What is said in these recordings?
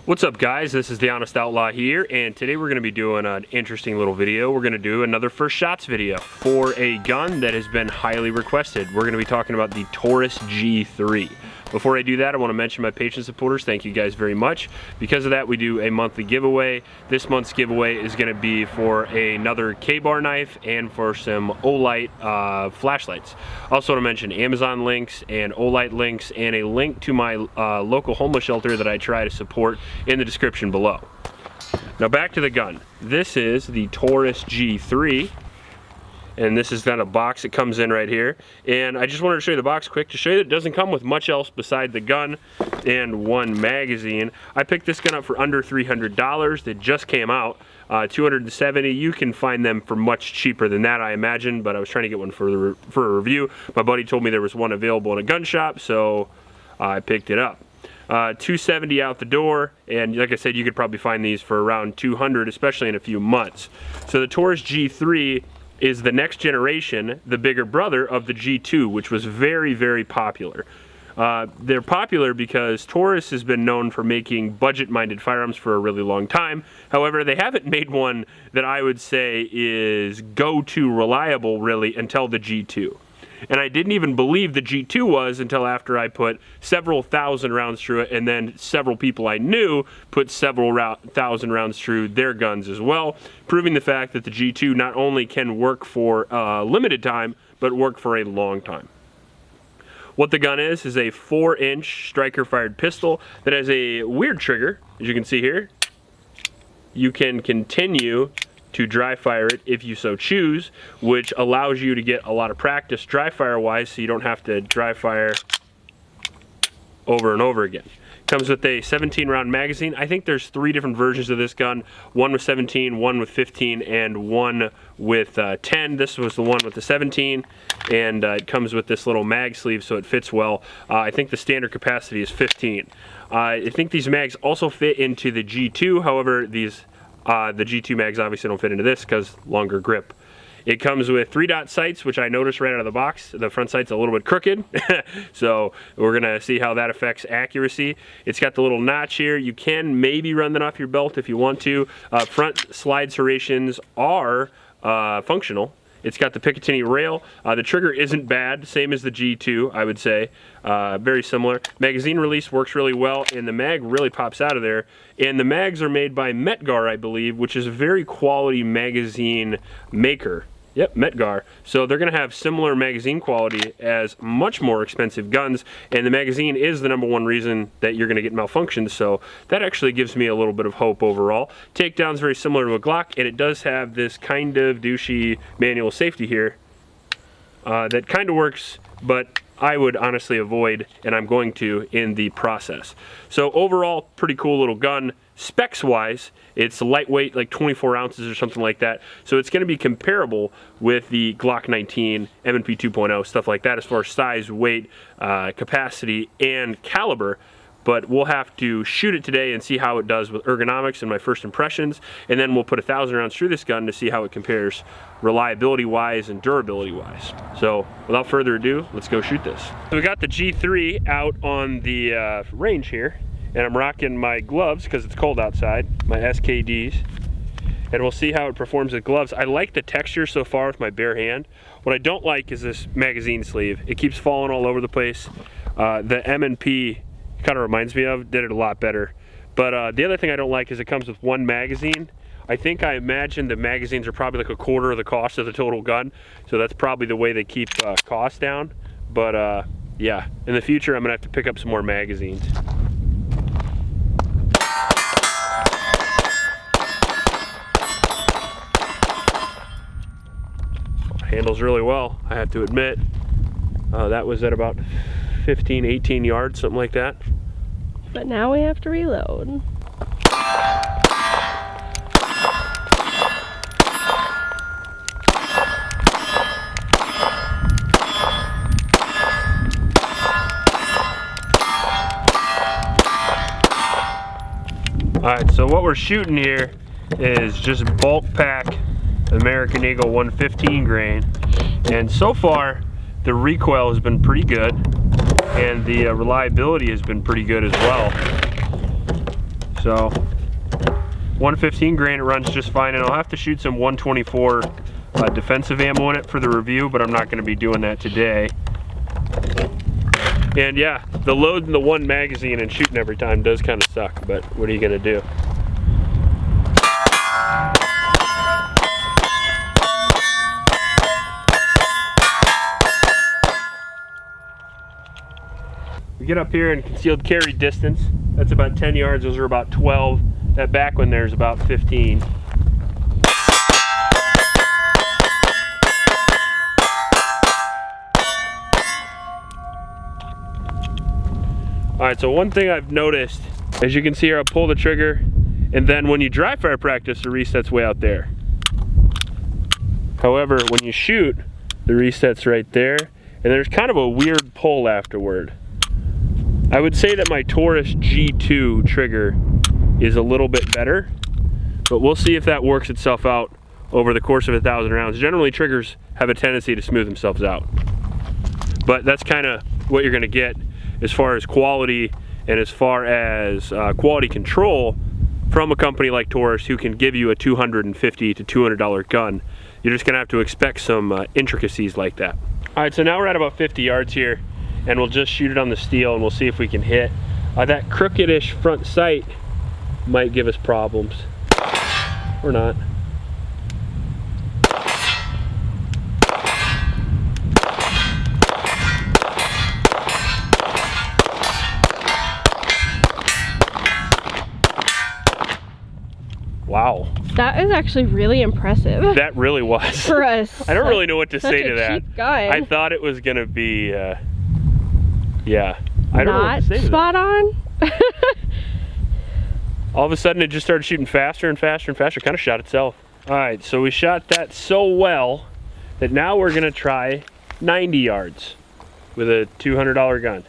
What's up, guys? This is the Honest Outlaw here, and today we're going to be doing an interesting little video. We're going to do another first shots video for a gun that has been highly requested. We're going to be talking about the Taurus G3. Before I do that, I want to mention my patron supporters. Thank you guys very much. Because of that, we do a monthly giveaway. This month's giveaway is going to be for another K-bar knife and for some Olight flashlights. Also want to mention Amazon links and Olight links and a link to my local homeless shelter that I try to support in the description below. Now back to the gun. This is the Taurus G3. And this is kind of a box it comes in right here. And I just wanted to show you the box quick to show you that it doesn't come with much else beside the gun and one magazine. I picked this gun up for under $300. It just came out. $270. You can find them for much cheaper than that, I imagine, but I was trying to get one for a review. My buddy told me there was one available in a gun shop, so I picked it up. $270 out the door, and like I said, you could probably find these for around $200, especially in a few months. So the Taurus G3 is the next generation, the bigger brother of the G2, which was very, very popular. They're popular because Taurus has been known for making budget-minded firearms for a really long time. However, they haven't made one that I would say is go-to reliable, really, until the G2. And I didn't even believe the G2 was until after I put several thousand rounds through it, and then several people I knew put several thousand rounds through their guns as well, proving the fact that the G2 not only can work for a limited time, but work for a long time. What the gun is a 4-inch striker-fired pistol that has a weird trigger, as you can see here. You can continue to dry fire it if you so choose, which allows you to get a lot of practice dry fire wise, so you don't have to dry fire over and over again. Comes with a 17 round magazine. I think there's 3 different versions of this gun, one with 17, one with 15, and one with 10. This was the one with the 17, and it comes with this little mag sleeve so it fits well. I think the standard capacity is 15. I think these mags also fit into the G2, however the G2 mags obviously don't fit into this because longer grip. It comes with 3-dot sights, which I noticed right out of the box. The front sight's a little bit crooked, so we're gonna see how that affects accuracy. It's got the little notch here. You can maybe run that off your belt if you want to. Front slide serrations are functional. It's got the Picatinny rail. The trigger isn't bad, same as the G2, I would say. Very similar. Magazine release works really well, and the mag really pops out of there. And the mags are made by Metgar, I believe, which is a very quality magazine maker. Yep, Metgar. So they're going to have similar magazine quality as much more expensive guns, and the magazine is the #1 reason that you're going to get malfunctions, so that actually gives me a little bit of hope overall. Takedown's very similar to a Glock, and it does have this kind of douchey manual safety here that kind of works, but I would honestly avoid, and I'm going to in the process. So overall, pretty cool little gun. Specs wise, it's lightweight, like 24 ounces or something like that. So it's going to be comparable with the Glock 19, M&P 2.0, stuff like that as far as size, weight, capacity, and caliber. But we'll have to shoot it today and see how it does with ergonomics and my first impressions. And then we'll put 1,000 rounds through this gun to see how it compares reliability-wise and durability-wise. So without further ado, let's go shoot this. So we got the G3 out on the range here, and I'm rocking my gloves because it's cold outside, my SKDs. And we'll see how it performs with gloves. I like the texture so far with my bare hand. What I don't like is this magazine sleeve. It keeps falling all over the place. The M&P kind of reminds me of, did it a lot better. But the other thing I don't like is it comes with one magazine. I imagine the magazines are probably like 1/4 of the cost of the total gun, so that's probably the way they keep costs down. But yeah, in the future I'm gonna have to pick up some more magazines. Handles really well, I have to admit. That was at about 15, 18 yards, something like that. But now we have to reload. Alright, so what we're shooting here is just bulk pack American Eagle 115 grain, and so far the recoil has been pretty good and the reliability has been pretty good as well. So 115 grain, it runs just fine, and I'll have to shoot some 124 defensive ammo in it for the review, but I'm not going to be doing that today. And yeah, the load in the one magazine and shooting every time does kind of suck, but what are you going to do? We get up here in concealed carry distance. That's about 10 yards. Those are about 12. That back one there is about 15. Alright, so one thing I've noticed, as you can see here, I pull the trigger, and then when you dry fire practice, the reset's way out there. However, when you shoot, the reset's right there, and there's kind of a weird pull afterward. I would say that my Taurus G2 trigger is a little bit better, but we'll see if that works itself out over the course of 1,000 rounds. Generally, triggers have a tendency to smooth themselves out, but that's kind of what you're going to get as far as quality and as far as quality control from a company like Taurus, who can give you a $250 to $200 gun. You're just going to have to expect some intricacies like that. All right, so now we're at about 50 yards here, and we'll just shoot it on the steel and we'll see if we can hit. That crooked-ish front sight might give us problems, or not. Wow. That is actually really impressive. That really was. For us. I don't really know what to say to that. Cheap gun. I thought it was gonna be, yeah. I don't know what to say to that. Spot on. All of a sudden it just started shooting faster and faster and faster. Kind of shot itself. All right, so we shot that so well that now we're gonna try 90 yards with a $200 gun.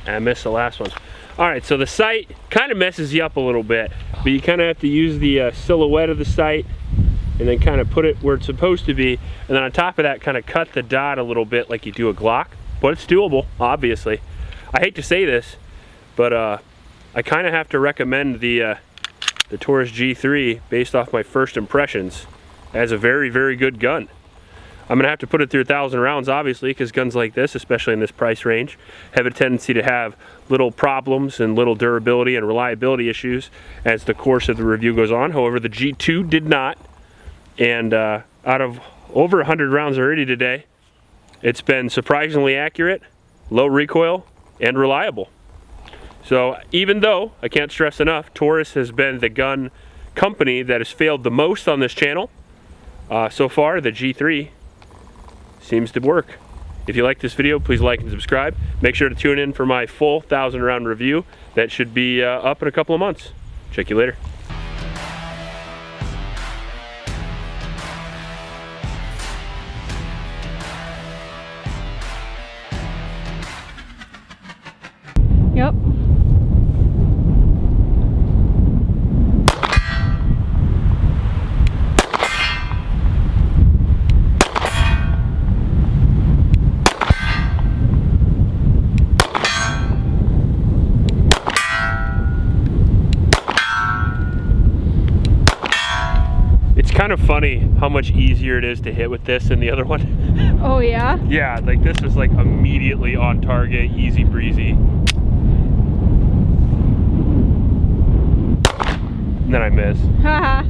I missed the last one. All right, so the sight kind of messes you up a little bit, but you kind of have to use the silhouette of the sight and then kind of put it where it's supposed to be, and then on top of that kind of cut the dot a little bit like you do a Glock, but it's doable, obviously. I hate to say this, but I kind of have to recommend the Taurus G3 based off my first impressions as a very, very good gun. I'm gonna have to put it through 1,000 rounds, obviously, because guns like this, especially in this price range, have a tendency to have little problems and little durability and reliability issues as the course of the review goes on. However, the G2 did not, and out of over 100 rounds already today, it's been surprisingly accurate, low recoil, and reliable. So even though, I can't stress enough, Taurus has been the gun company that has failed the most on this channel, so far the G3 seems to work. If you like this video, please like and subscribe. Make sure to tune in for my full 1,000 round review. That should be up in a couple of months. Check you later. Yep. Kind of funny how much easier it is to hit with this than the other one. Oh yeah? Yeah, like this is like immediately on target, easy breezy. And then I miss. Haha.